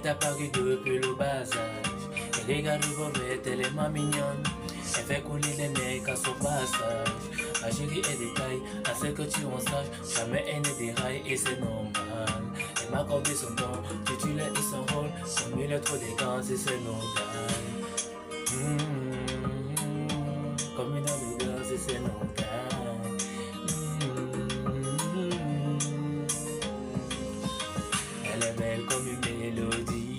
t'a paru depuis le bas âge. Elle regarde le mauvais, tellement mignonne. Elle fait couler les mecs à son passage. Ma chérie est détail, à ce que tu en saches. Jamais elle ne déraille et c'est normal. Elle m'a accordé son temps, titulaire et son rôle. Comme il est trop d'élégance et c'est normal. Comme une élégance et c'est normal. Elle est belle comme une mélodie.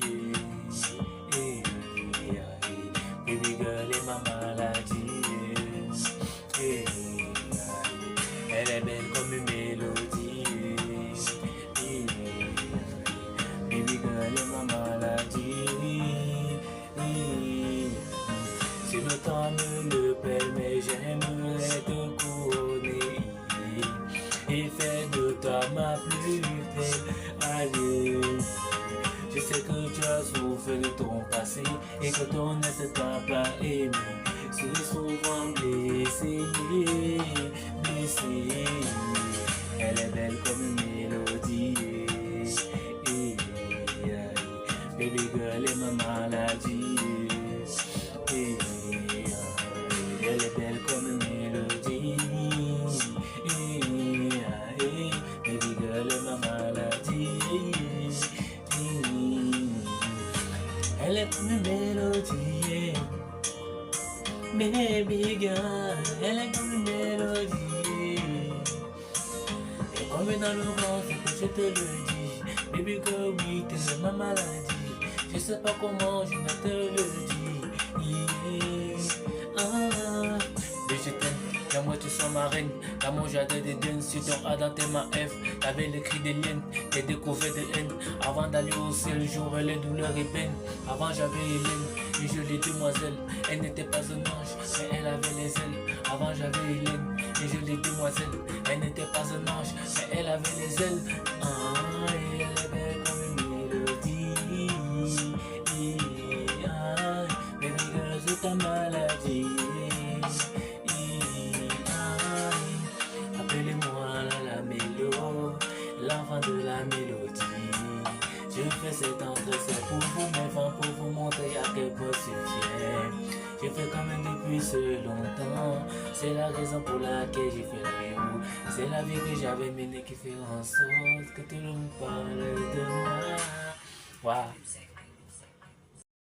Baby girl est ma maladie. Elle est belle comme une mélodie. Baby girl est ma maladie. Si le temps me le permet, j'aimerais te couronner et faire de toi ma plus belle alliée. Je sais que tu as souffert de ton passé et que ton ex t'a pas aimé. C'est souvent blessé, blessé. Elle est belle comme une mélodie. Baby girl est ma maladie. Elle est belle comme une mélodie. Baby girl est ma maladie. Elle est comme une mélodie. Baby girl, elle est comme une mélodie. Et comme dans le vent, c'est que je te le dis. Baby girl, oui, t'es ma maladie. Je sais pas comment je vais te le dire. Mais je t'aime, car moi tu sois ma reine. Car mon jardin d'Éden, sur ton A dans tes mains F. T'avais le cri des liens, t'es découvert de haine. Avant d'aller au ciel, j'aurais les douleurs et peines. Avant j'avais Hélène, une jolie demoiselle. Elle n'était pas un ange, mais elle avait les ailes. Avant j'avais Hélène, une jolie demoiselle. Elle n'était pas un ange, mais elle avait les ailes. Et elle est belle comme une mélodie. Baby girl, c'est ta maladie. Appelez-moi la mélo, l'enfant de la mélodie. Je fais cet entretien pour vous, mes femmes, pour vous montrer à quel point je suis fier. Je fais quand même depuis ce longtemps. C'est la raison pour laquelle j'ai fait la vidéo. C'est la vie que j'avais menée qui fait en sorte que tout le monde parle de moi. Wow.